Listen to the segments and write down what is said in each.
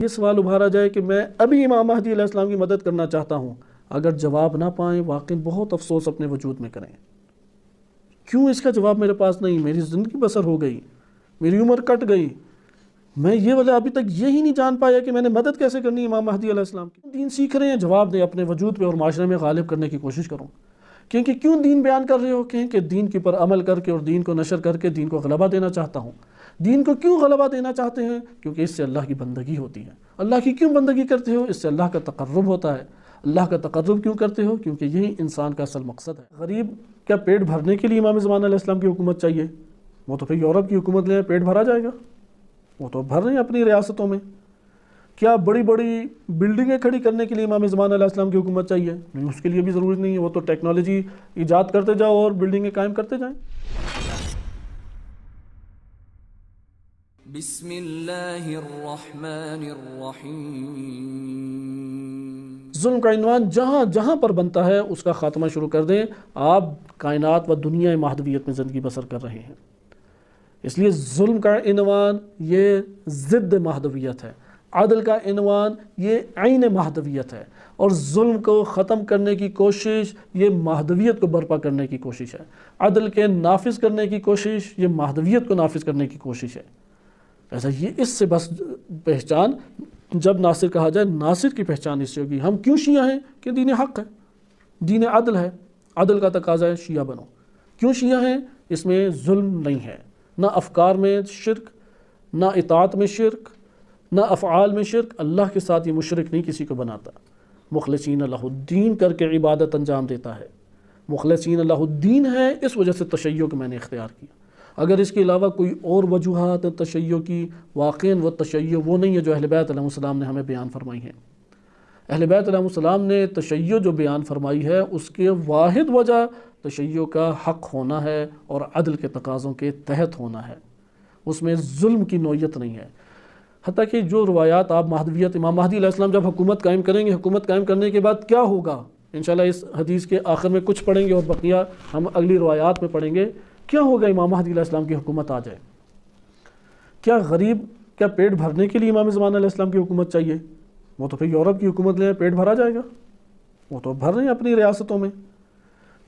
یہ سوال ابھارا جائے کہ میں ابھی امام مہدی علیہ السلام کی مدد کرنا چاہتا ہوں، اگر جواب نہ پائیں واقعی بہت افسوس اپنے وجود میں کریں۔ کیوں اس کا جواب میرے پاس نہیں؟ میری زندگی بسر ہو گئی، میری عمر کٹ گئی، میں یہ والا ابھی تک یہی نہیں جان پایا کہ میں نے مدد کیسے کرنی امام مہدی علیہ السلام کی۔ دین سیکھ رہے ہیں، جواب دیں، اپنے وجود پہ اور معاشرے میں غالب کرنے کی کوشش کروں۔ کیوں دین بیان کر رہے ہو؟ کہ دین کے اوپر عمل کر کے اور دین کو نشر کر کے دین کو غلبہ دینا چاہتا ہوں۔ دین کو کیوں غلبہ دینا چاہتے ہیں؟ کیونکہ اس سے اللہ کی بندگی ہوتی ہے۔ اللہ کی کیوں بندگی کرتے ہو؟ اس سے اللہ کا تقرب ہوتا ہے۔ اللہ کا تقرب کیوں کرتے ہو؟ کیونکہ یہی انسان کا اصل مقصد ہے۔ غریب کیا پیٹ بھرنے کے لیے امام زمان علیہ السلام کی حکومت چاہیے؟ وہ تو پھر یورپ کی حکومت لیں، پیٹ بھرا جائے گا؟ وہ تو بھر رہے ہیں اپنی ریاستوں میں۔ کیا بڑی بڑی بلڈنگیں کھڑی کرنے کے لیے امام زمان علیہ السلام کی حکومت چاہیے؟ نہیں، اس کے لیے بھی ضروری نہیں ہے، وہ تو ٹیکنالوجی ایجاد کرتے جاؤ اور بلڈنگیں قائم کرتے جائیں۔ بسم اللہ الرحمن الرحیم۔ ظلم کا عنوان جہاں جہاں پر بنتا ہے اس کا خاتمہ شروع کر دیں۔ آپ کائنات و دنیا مہدویت میں زندگی بسر کر رہے ہیں، اس لیے ظلم کا عنوان یہ ضد مہدویت ہے، عدل کا عنوان یہ عین مہدویت ہے، اور ظلم کو ختم کرنے کی کوشش یہ مہدویت کو برپا کرنے کی کوشش ہے۔ عدل کے نافذ کرنے کی کوشش یہ مہدویت کو نافذ کرنے کی کوشش ہے۔ ایسا یہ اس سے بس پہچان، جب ناصر کہا جائے ناصر کی پہچان اس سے ہوگی۔ ہم کیوں شیعہ ہیں؟ کہ دین حق ہے، دین عدل ہے، عدل کا تقاضا ہے شیعہ بنو۔ کیوں شیعہ ہیں؟ اس میں ظلم نہیں ہے، نہ افکار میں شرک، نہ اطاعت میں شرک، نہ افعال میں شرک۔ اللہ کے ساتھ یہ مشرک نہیں کسی کو بناتا، مخلصین لہ الدین کر کے عبادت انجام دیتا ہے۔ مخلصین لہ الدین ہے، اس وجہ سے تشیع کو میں نے اختیار کیا۔ اگر اس کے علاوہ کوئی اور وجوہات ہیں تشیع کی، واقعاً وہ تشیع وہ نہیں ہے جو اہل بیت علیہ السلام نے ہمیں بیان فرمائی ہے۔ اہل بیت علیہ السلام نے تشیع جو بیان فرمائی ہے اس کے واحد وجہ تشیع کا حق ہونا ہے اور عدل کے تقاضوں کے تحت ہونا ہے، اس میں ظلم کی نوعیت نہیں ہے۔ حتیٰ کہ جو روایات آپ مہدویت، امام مہدی علیہ السلام جب حکومت قائم کریں گے، حکومت قائم کرنے کے بعد کیا ہوگا، انشاءاللہ اس حدیث کے آخر میں کچھ پڑھیں گے اور بقیہ ہم اگلی روایات میں پڑھیں گے۔ کیا ہوگا امام مہدی علیہ السلام کی حکومت آ جائے؟ کیا غریب کیا پیٹ بھرنے کے لیے امام زمان علیہ السلام کی حکومت چاہیے؟ وہ تو پھر یورپ کی حکومت لیں، پیٹ بھرا جائے گا؟ وہ تو بھر رہے ہیں اپنی ریاستوں میں۔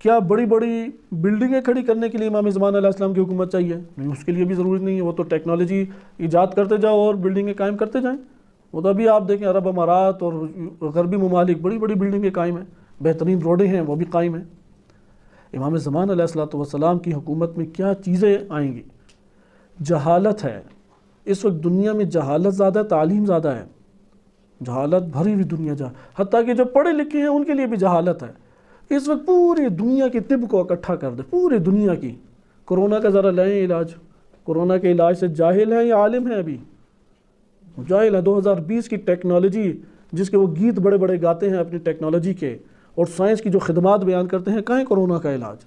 کیا بڑی بڑی بلڈنگیں کھڑی کرنے کے لیے امام زمان علیہ السلام کی حکومت چاہیے؟ نہیں، اس کے لیے بھی ضروری نہیں ہے، وہ تو ٹیکنالوجی ایجاد کرتے جاؤ اور بلڈنگیں قائم کرتے جائیں۔ وہ تو ابھی آپ دیکھیں عرب امارات اور غربی ممالک بڑی بڑی بلڈنگیں قائم ہیں، بہترین روڈیں ہیں وہ بھی قائم ہیں۔ امام زمان علیہ السلام کی حکومت میں کیا چیزیں آئیں گی؟ جہالت ہے، اس وقت دنیا میں جہالت زیادہ ہے، تعلیم زیادہ ہے، جہالت بھری ہوئی دنیا حتیٰ کہ جو پڑھے لکھے ہیں ان کے لیے بھی جہالت ہے۔ اس وقت پوری دنیا کے طب کو اکٹھا کر دے، پوری دنیا کی۔ کورونا کا ذرا لیں علاج، کورونا کے علاج سے جاہل ہیں یا عالم ہیں؟ ابھی جاہل ہے۔ 2020 کی ٹیکنالوجی جس کے وہ گیت بڑے بڑے گاتے ہیں اپنی ٹیکنالوجی کے، اور سائنس کی جو خدمات بیان کرتے ہیں، کہاں ہے کورونا کا علاج؟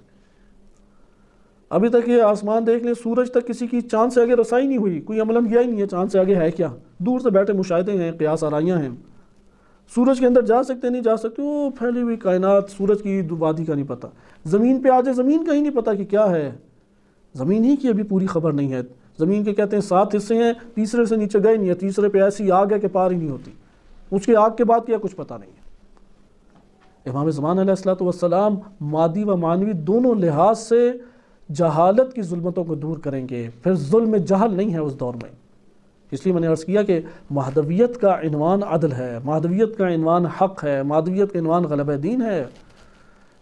ابھی تک یہ آسمان دیکھ لیں، سورج تک کسی کی چاند سے آگے رسائی نہیں ہوئی، کوئی عملاً گیا ہی نہیں ہے چاند سے آگے ہے کیا۔ دور سے بیٹھے مشاہدے ہیں، قیاس آرائیاں ہیں۔ سورج کے اندر جا سکتے نہیں جا سکتے، وہ پھیلی ہوئی کائنات، سورج کی وادی کا نہیں پتہ۔ زمین پہ آ جائے، زمین کا ہی نہیں پتہ کہ کیا ہے، زمین ہی کی ابھی پوری خبر نہیں ہے۔ زمین کے کہتے ہیں 7 حصے ہیں، تیسرے سے نیچے گئے نہیں ہے، تیسرے پہ ایسی آگ ہے کہ پار ہی نہیں ہوتی، اس کی آگ کے بعد کیا کچھ پتہ نہیں ہے۔ امام زمان علیہ السلام مادی و معنوی دونوں لحاظ سے جہالت کی ظلمتوں کو دور کریں گے۔ پھر ظلم جہل نہیں ہے اس دور میں، اس لیے میں نے عرض کیا کہ مہدویت کا عنوان عدل ہے، مہدویت کا عنوان حق ہے، مہدویت کا عنوان غلبہ دین ہے۔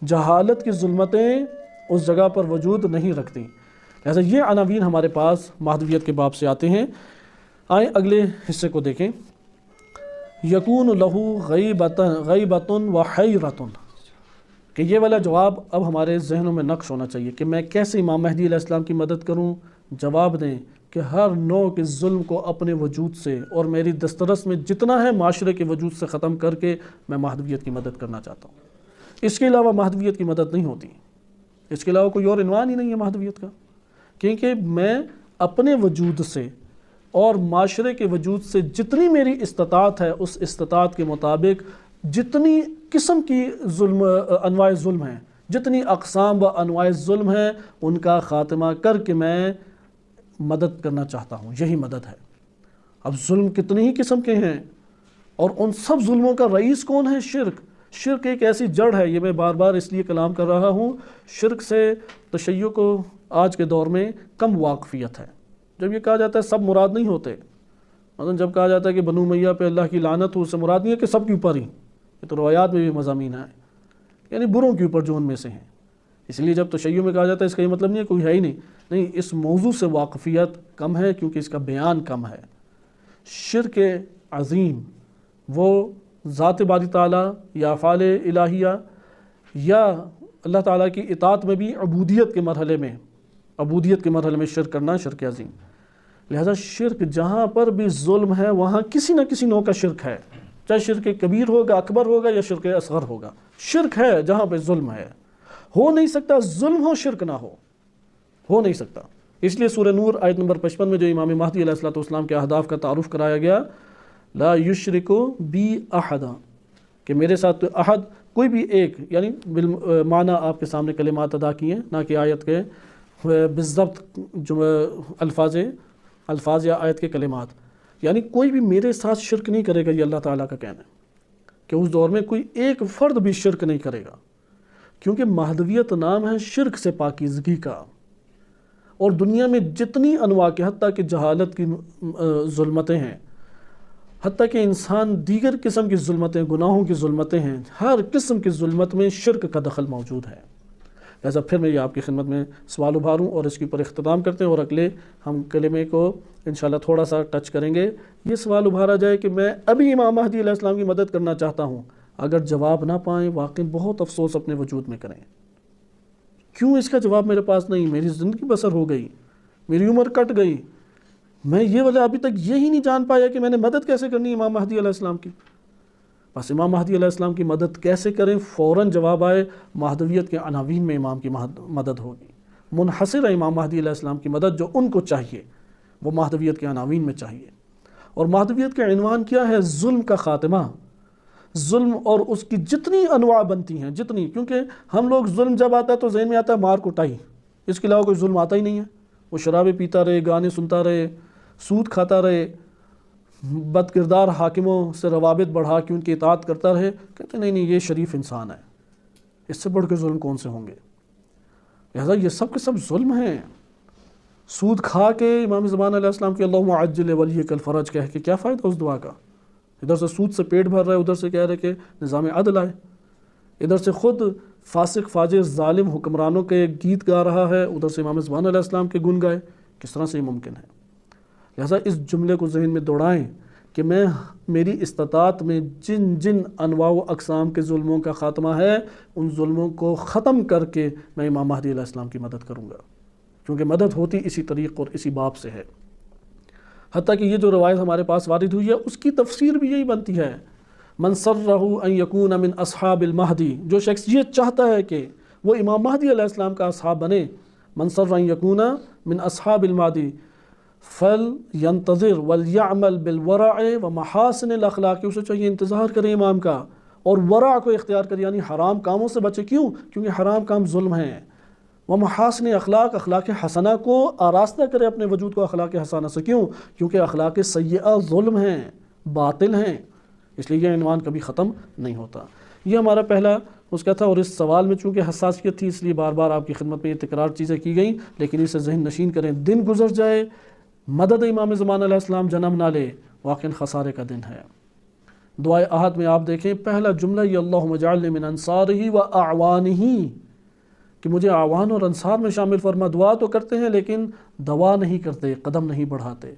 جہالت کی ظلمتیں اس جگہ پر وجود نہیں رکھتی۔ لہذا یہ عناوین ہمارے پاس مہدویت کے باب سے آتے ہیں۔ آئیں اگلے حصے کو دیکھیں۔ یکون لہو غیبۃ و حیرۃ، کہ یہ والا جواب اب ہمارے ذہنوں میں نقش ہونا چاہیے کہ میں کیسے امام مہدی علیہ السلام کی مدد کروں۔ جواب دیں کہ ہر نوع کے ظلم کو اپنے وجود سے اور میری دسترس میں جتنا ہے معاشرے کے وجود سے ختم کر کے میں مہدویت کی مدد کرنا چاہتا ہوں۔ اس کے علاوہ مہدویت کی مدد نہیں ہوتی، اس کے علاوہ کوئی اور عنوان ہی نہیں ہے مہدویت کا، کیونکہ میں اپنے وجود سے اور معاشرے کے وجود سے جتنی میری استطاعت ہے اس استطاعت کے مطابق جتنی قسم کی انواع ظلم ہیں، جتنی اقسام و انواع ظلم ہیں، ان کا خاتمہ کر کے میں مدد کرنا چاہتا ہوں۔ یہی مدد ہے۔ اب ظلم کتنی ہی قسم کے ہیں، اور ان سب ظلموں کا رئیس کون ہے؟ شرک۔ شرک ایک ایسی جڑ ہے، یہ میں بار بار اس لیے کلام کر رہا ہوں، شرک سے تشیع کو آج کے دور میں کم واقفیت ہے۔ جب یہ کہا جاتا ہے سب مراد نہیں ہوتے، مثلا جب کہا جاتا ہے کہ بنو امیہ پہ اللہ کی لعنت ہو، اس سے مراد نہیں ہے کہ سب کے اوپر ہی، یہ تو روایات میں بھی مضامین ہیں، یعنی بروں کے اوپر جو ان میں سے ہیں۔ اس لیے جب تشیع میں کہا جاتا ہے اس کا یہ مطلب نہیں ہے کوئی ہے ہی نہیں، اس موضوع سے واقفیت کم ہے کیونکہ اس کا بیان کم ہے۔ شرک عظیم وہ ذات باری تعالیٰ یا افعال الہیہ یا اللہ تعالیٰ کی اطاعت میں بھی عبودیت کے مرحلے میں شرک کرنا شرک عظیم۔ لہذا شرک جہاں پر بھی ظلم ہے وہاں کسی نہ کسی نوع کا شرک ہے، چاہے شرک کبیر ہوگا، اکبر ہوگا یا شرک اصغر ہوگا، شرک ہے جہاں پہ ظلم ہے۔ ہو نہیں سکتا ظلم ہو شرک نہ ہو نہیں سکتا۔ اس لیے سورہ نور آیت نمبر 55 میں جو امام مہدی علیہ السلام کے اہداف کا تعارف کرایا گیا، لا یشرکو بی احدا، کہ میرے ساتھ احد کوئی بھی ایک، یعنی بالمعنی آپ کے سامنے کلمات ادا کیے، نہ کہ آیت کے بالضبط جو الفاظ یا آیت کے کلمات، یعنی کوئی بھی میرے ساتھ شرک نہیں کرے گا، یہ اللہ تعالیٰ کا کہنا ہے کہ اس دور میں کوئی ایک فرد بھی شرک نہیں کرے گا، کیونکہ مہدویت نام ہے شرک سے پاکیزگی کا۔ اور دنیا میں جتنی انواع کے، حتیٰ کہ جہالت کی ظلمتیں ہیں، حتیٰ کہ انسان دیگر قسم کی ظلمتیں، گناہوں کی ظلمتیں ہیں، ہر قسم کی ظلمت میں شرک کا دخل موجود ہے۔ لہذا پھر میں یہ آپ کی خدمت میں سوال ابھاروں اور اس کے اوپر اختتام کرتے ہیں، اور اگلے ہم کلمے کو انشاءاللہ تھوڑا سا ٹچ کریں گے۔ یہ سوال ابھارا جائے کہ میں ابھی امام مہدی علیہ السلام کی مدد کرنا چاہتا ہوں، اگر جواب نہ پائیں واقعی بہت افسوس اپنے وجود میں کریں۔ کیوں اس کا جواب میرے پاس نہیں؟ میری زندگی بسر ہو گئی، میری عمر کٹ گئی، میں یہ وجہ ابھی تک یہی نہیں جان پایا کہ میں نے مدد کیسے کرنی ہے امام مہدی علیہ السلام کی۔ بس امام مہدی علیہ السلام کی مدد کیسے کریں؟ فوراً جواب آئے، مہدویت کے عناوین میں امام کی مدد ہوگی۔ منحصر ہے امام مہدی علیہ السلام کی مدد، جو ان کو چاہیے وہ مہدویت کے عناوین میں چاہیے۔ اور مہدویت کا عنوان کیا ہے؟ ظلم کا خاتمہ۔ ظلم اور اس کی جتنی انواع بنتی ہیں، جتنی، کیونکہ ہم لوگ ظلم جب آتا ہے تو ذہن میں آتا ہے مار کٹائی، اس کے علاوہ کوئی ظلم آتا ہی نہیں ہے۔ وہ شرابیں پیتا رہے، گانے سنتا رہے، سود کھاتا رہے، بد کردار حاکموں سے روابط بڑھا کے ان کی اطاعت کرتا رہے، کہتے نہیں یہ شریف انسان ہے، اس سے بڑھ کے ظلم کون سے ہوں گے؟ لہذا یہ سب کے سب ظلم ہیں۔ سود کھا کے امام زمان علیہ السلام کی اللہم عجل ولیک الفرج کہہ کے کیا فائدہ اس دعا کا؟ ادھر سے سود سے پیٹ بھر رہا ہے، ادھر سے کہہ رہے کہ نظام عدل آئے، ادھر سے خود فاسق فاجر ظالم حکمرانوں کے گیت گا رہا ہے، ادھر سے امام زمان علیہ السلام کے گن گائے، کس طرح سے یہ ممکن ہے؟ لہذا اس جملے کو ذہن میں دوڑائیں کہ میری استطاعت میں جن جن انواع و اقسام کے ظلموں کا خاتمہ ہے، ان ظلموں کو ختم کر کے میں امام مہدی علیہ السلام کی مدد کروں گا، کیونکہ مدد ہوتی اسی طریق اور اسی باب سے ہے۔ حتیٰ کہ یہ جو روایت ہمارے پاس وارد ہوئی ہے اس کی تفسیر بھی یہی بنتی ہے، من سرہ ان یکون من اصحاب المہدی، جو شخص یہ چاہتا ہے کہ وہ امام مہدی علیہ السلام کا اصحاب بنے، من سرہ ان یکون من اصحاب المہدی فَلْيَنْتَظِرْ وَلْيَعْمَلْ بِالْوَرَعِ وَمَحَاسِنِ الْأَخْلَاقِ، اسے چاہیے انتظار کرے امام کا اور ورع کو اختیار کرے، یعنی حرام کاموں سے بچے۔ کیوں؟ کیونکہ حرام کام ظلم ہیں۔ وَمَحَاسِنِ اخلاق، اخلاق حسنہ کو آراستہ کرے اپنے وجود کو اخلاق حسنہ سے۔ کیوں؟ کیونکہ اخلاق سیئہ ظلم ہیں، باطل ہیں، اس لیے یہ عنوان کبھی ختم نہیں ہوتا۔ یہ ہمارا پہلا اس کا تھا، اور اس سوال میں چونکہ حساسیت تھی اس لیے بار بار آپ کی خدمت میں یہ تکرار چیزیں کی گئیں، لیکن اسے ذہن نشین کریں۔ دن گزر جائے، مدد امام زمان علیہ السلام جنم نہ لے، واقعاً خسارے کا دن ہے۔ دعائے احد میں آپ دیکھیں پہلا جملہ یہ اللہم اجعلنی من انصارہ و اعوانہ، کہ مجھے اعوان اور انصار میں شامل فرما۔ دعا تو کرتے ہیں لیکن دوا نہیں کرتے، قدم نہیں بڑھاتے۔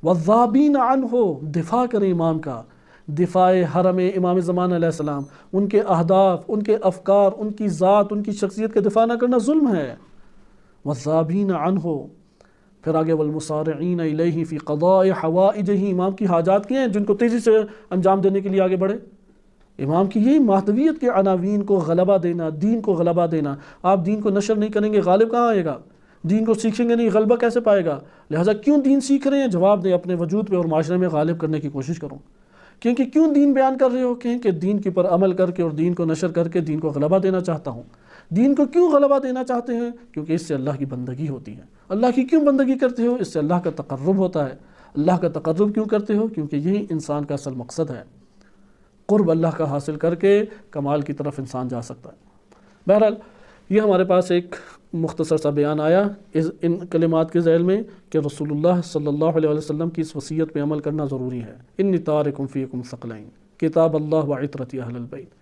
والذابین عنہ، دفاع کریں امام کا، دفاع حرم امام زمان علیہ السلام، ان کے اہداف، ان کے افکار، ان کی ذات، ان کی شخصیت کا دفاع نہ کرنا ظلم ہے۔ والذابین عنہ، پھر آگے والمسارعین الیہ فی قضاء حوائجہ، امام کی حاجات کی ہیں جن کو تیزی سے انجام دینے کے لیے آگے بڑھے۔ امام کی یہی مہدویت کے عناوین کو غلبہ دینا، دین کو غلبہ دینا۔ آپ دین کو نشر نہیں کریں گے، غالب کہاں آئے گا؟ دین کو سیکھیں گے نہیں، غلبہ کیسے پائے گا؟ لہٰذا کیوں دین سیکھ رہے ہیں؟ جواب دیں، اپنے وجود پہ اور معاشرے میں غالب کرنے کی کوشش کروں۔ کیونکہ کیوں دین بیان کر رہے ہو؟ کہ دین کے پر عمل کر کے اور دین کو نشر کر کے دین کو غلبہ دینا چاہتا ہوں۔ دین کو کیوں غلبہ دینا چاہتے ہیں؟ کیونکہ اس سے اللہ کی بندگی ہوتی ہے۔ اللہ کی کیوں بندگی کرتے ہو؟ اس سے اللہ کا تقرب ہوتا ہے۔ اللہ کا تقرب کیوں کرتے ہو؟ کیونکہ یہی انسان کا اصل مقصد ہے۔ قرب اللہ کا حاصل کر کے کمال کی طرف انسان جا سکتا ہے۔ بہرحال یہ ہمارے پاس ایک مختصر سا بیان آیا ان کلمات کے ذیل میں کہ رسول اللہ صلی اللہ علیہ وسلم کی اس وصیت پہ عمل کرنا ضروری ہے۔ انی تارکم فیکم ثقلین کتاب اللہ وعطرتی اہل البیت۔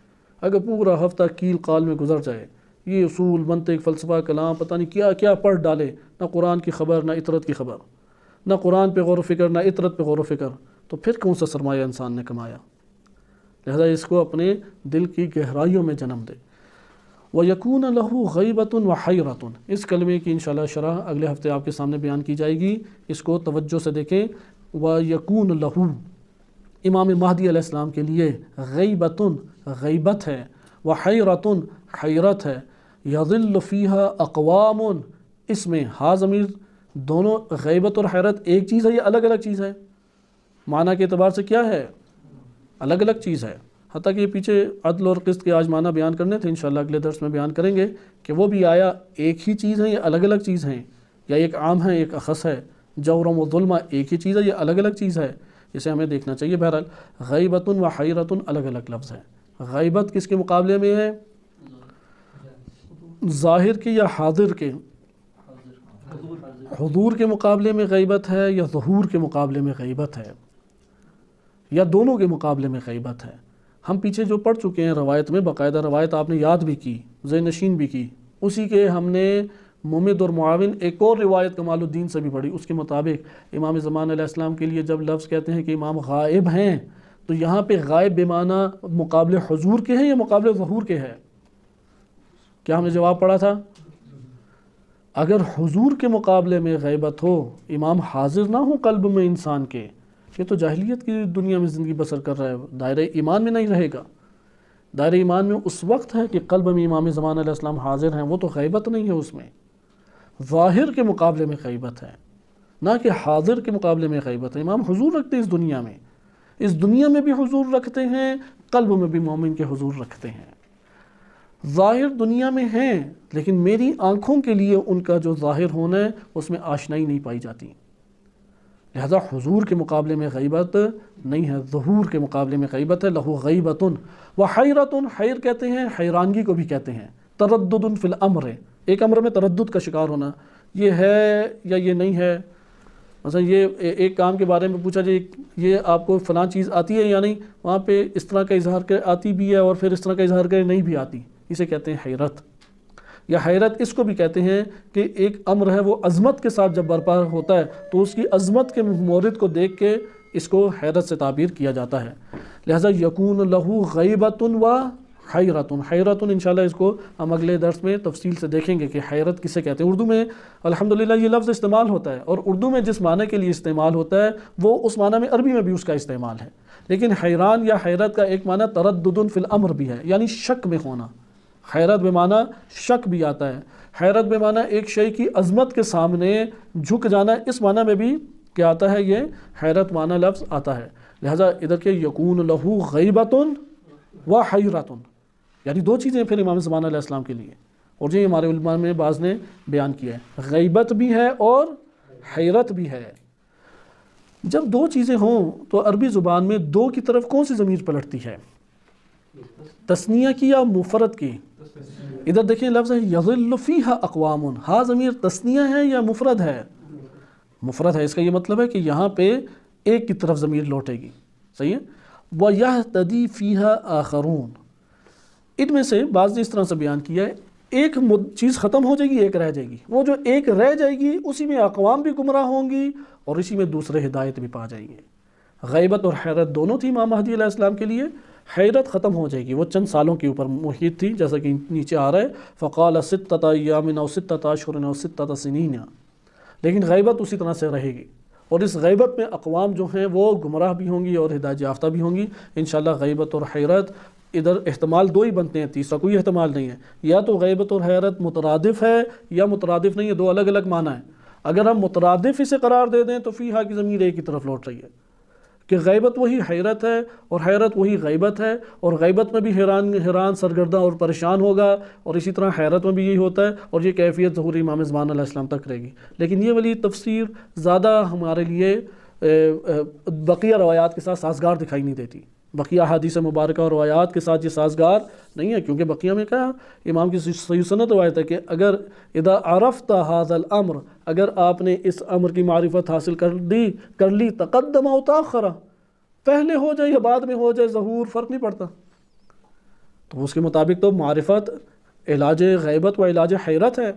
اگر پورا ہفتہ کیل قال میں گزر جائے، یہ اصول، منطق، فلسفہ، کلام، پتہ نہیں کیا کیا پڑھ ڈالے، نہ قرآن کی خبر، نہ عطرت کی خبر، نہ قرآن پہ غور و فکر، نہ عطرت پہ غور و فکر، تو پھر کون سا سرمایہ انسان نے کمایا؟ لہذا اس کو اپنے دل کی گہرائیوں میں جنم دے۔ وَيَكُونَ لَهُ غَيْبَةٌ وَحَيْرَةٌ، اس کلمے کی انشاءاللہ شرح اگلے ہفتے آپ کے سامنے بیان کی جائے گی، اس کو توجہ سے دیکھیں۔ وَيَكُونَ لَهُ، امام مہدی علیہ السلام کے لیے غیبۃ غیبت ہے، وحیرۃ حیرت ہے، یظل فیہا اقوام، اس میں ہا ضمیر دونوں غیبت اور حیرت ایک چیز ہے یا الگ الگ چیز ہے؟ معنی کے اعتبار سے کیا ہے؟ الگ الگ چیز ہے، حتیٰ کہ یہ پیچھے عدل اور قسط کے آج معنی بیان کرنے تھے، انشاءاللہ اگلے درس میں بیان کریں گے کہ وہ بھی آیا ایک ہی چیز ہے یا الگ الگ چیز ہیں، یا ایک عام ہے ایک اخص ہے، جورم و ظلم ایک ہی چیز ہے یا الگ الگ چیز ہے، اسے ہمیں دیکھنا چاہیے۔ بہرحال غیبت و حیرت الگ الگ لفظ ہے۔ غیبت کس کے مقابلے میں ہے؟ ظاہر کے یا حاضر کے؟ حضور کے مقابلے میں غیبت ہے یا ظہور کے مقابلے میں غیبت ہے، یا دونوں کے مقابلے میں غیبت ہے؟ ہم پیچھے جو پڑھ چکے ہیں روایت میں، باقاعدہ روایت آپ نے یاد بھی کی، ذہن نشین بھی کی، اسی کے ہم نے ممد اور معاون ایک اور روایت کمال الدین سے بھی پڑھی، اس کے مطابق امام زمان علیہ السلام کے لیے جب لفظ کہتے ہیں کہ امام غائب ہیں، تو یہاں پہ غائب بمعنی مقابل حضور کے ہیں یا مقابل ظہور کے ہے؟ کیا ہم نے جواب پڑھا تھا؟ اگر حضور کے مقابلے میں غیبت ہو، امام حاضر نہ ہو قلب میں انسان کے، یہ تو جاہلیت کی دنیا میں زندگی بسر کر رہا ہے، دائرہ ایمان میں نہیں رہے گا۔ دائرہ ایمان میں اس وقت ہے کہ قلب میں امام زمان علیہ السلام حاضر ہیں، وہ تو غیبت نہیں ہے، اس میں ظاہر کے مقابلے میں غیبت ہے، نہ کہ حاضر کے مقابلے میں غیبت ہے۔ امام حضور رکھتے ہیں اس دنیا میں بھی حضور رکھتے ہیں، قلب میں بھی مومن کے حضور رکھتے ہیں۔ ظاہر دنیا میں ہیں، لیکن میری آنکھوں کے لیے ان کا جو ظاہر ہونا ہے اس میں آشنائی نہیں پائی جاتی، لہذا حضور کے مقابلے میں غیبت نہیں ہے، ظہور کے مقابلے میں غیبت ہے۔ لہو غیبت و حیرت، حیر کہتے ہیں حیرانگی کو بھی کہتے ہیں، تردد فی الامر، ایک امر میں تردد کا شکار ہونا، یہ ہے یا یہ نہیں ہے۔ مثلا یہ ایک کام کے بارے میں پوچھا جائے یہ آپ کو فلاں چیز آتی ہے یا نہیں، وہاں پہ اس طرح کا اظہار کر آتی بھی ہے اور پھر اس طرح کا اظہار کر نہیں بھی آتی، اسے کہتے ہیں حیرت۔ یا حیرت اس کو بھی کہتے ہیں کہ ایک امر ہے وہ عظمت کے ساتھ جب برپا ہوتا ہے تو اس کی عظمت کے مورد کو دیکھ کے اس کو حیرت سے تعبیر کیا جاتا ہے۔ لہذا یکون لہو غیبت و حیرت، حیرت انشاءاللہ اس کو ہم اگلے درس میں تفصیل سے دیکھیں گے کہ حیرت کسے کہتے ہیں۔ اردو میں الحمدللہ یہ لفظ استعمال ہوتا ہے، اور اردو میں جس معنی کے لیے استعمال ہوتا ہے وہ اس معنی میں عربی میں بھی اس کا استعمال ہے، لیکن حیران یا حیرت کا ایک معنی تردد فی الامر بھی ہے، یعنی شک میں ہونا۔ حیرت بمعنی شک بھی آتا ہے، حیرت بمعنی ایک شے کی عظمت کے سامنے جھک جانا، اس معنی میں بھی کیا آتا ہے؟ یہ حیرت معنی لفظ آتا ہے۔ لہذا ادھر کے یکون لہو غیبت و حیرت، یعنی دو چیزیں پھر امام زمان علیہ السلام کے لیے، اور جو ہمارے علماء میں بعض نے بیان کیا ہے، غیبت بھی ہے اور حیرت بھی ہے۔ جب دو چیزیں ہوں تو عربی زبان میں دو کی طرف کون سی ضمیر پلٹتی ہے؟ تثنیہ کی یا مفرد کی؟ ادھر دیکھیں لفظ ہے یظل فیہا اقوام، ہا ضمیر تثنیہ ہے یا مفرد ہے؟ مفرد ہے، اس کا یہ مطلب ہے کہ یہاں پہ ایک کی طرف ضمیر لوٹے گی، صحیح ہے۔ وَيَهْتَدِي فِيهَا آخَرُونَ، ان میں سے بعض نے اس طرح سے بیان کیا ہے ایک چیز ختم ہو جائے گی، ایک رہ جائے گی، وہ جو ایک رہ جائے گی اسی میں اقوام بھی گمراہ ہوں گی اور اسی میں دوسرے ہدایت بھی پا جائیں گے۔ غیبت اور حیرت دونوں تھی امام مہدی علیہ السلام کے لیے۔ حیرت ختم ہو جائے گی، وہ چند سالوں کے اوپر محیط تھی، جیسا کہ نیچے آ رہا ہے فقال ستۃ ایام او ستۃ اشہر او ستۃ سنین، لیکن غیبت اسی طرح سے رہے گی، اور اس غیبت میں اقوام جو ہیں وہ گمراہ بھی ہوں گی اور ہدایت یافتہ بھی ہوں گی انشاءاللہ۔ غیبت اور حیرت ادھر احتمال دو ہی بنتے ہیں، تیسرا کوئی احتمال نہیں ہے، یا تو غیبت اور حیرت مترادف ہے یا مترادف نہیں ہے، دو الگ الگ معنی ہیں۔ اگر ہم مترادف اسے قرار دے دیں تو فیہا کی ضمیر ایک کی طرف لوٹ رہی ہے کہ غیبت وہی حیرت ہے اور حیرت وہی غیبت ہے، اور غیبت میں بھی حیران سرگردہ اور پریشان ہوگا، اور اسی طرح حیرت میں بھی یہی ہوتا ہے، اور یہ کیفیت ظہور امام زمان علیہ السلام تک رہے گی۔ لیکن یہ والی تفسیر زیادہ ہمارے لیے بقیہ روایات کے ساتھ سازگار دکھائی نہیں دیتی، بقیہ حدیث مبارکہ اور روایات کے ساتھ یہ سازگار نہیں ہے، کیونکہ بقیہ میں کیا امام کی صحیح سنت روایت ہے کہ اگر اذا عرفت هذا الامر، اگر آپ نے اس امر کی معرفت حاصل کر لی تقدم او تاخر، پہلے ہو جائے یا بعد میں ہو جائے ظہور فرق نہیں پڑتا، تو اس کے مطابق تو معرفت علاج غیبت و علاج حیرت ہے،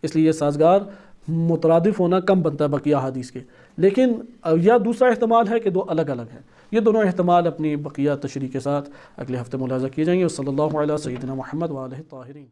اس لیے یہ سازگار مترادف ہونا کم بنتا ہے بقیہ حدیث کے۔ لیکن یا دوسرا احتمال ہے کہ دو الگ الگ ہیں، یہ دونوں احتمال اپنی بقیہ تشریح کے ساتھ اگلے ہفتے ملاحظہ کیے جائیں گے۔ صلی اللہ علیہ سیدنا محمد و آلہ الطاہرین۔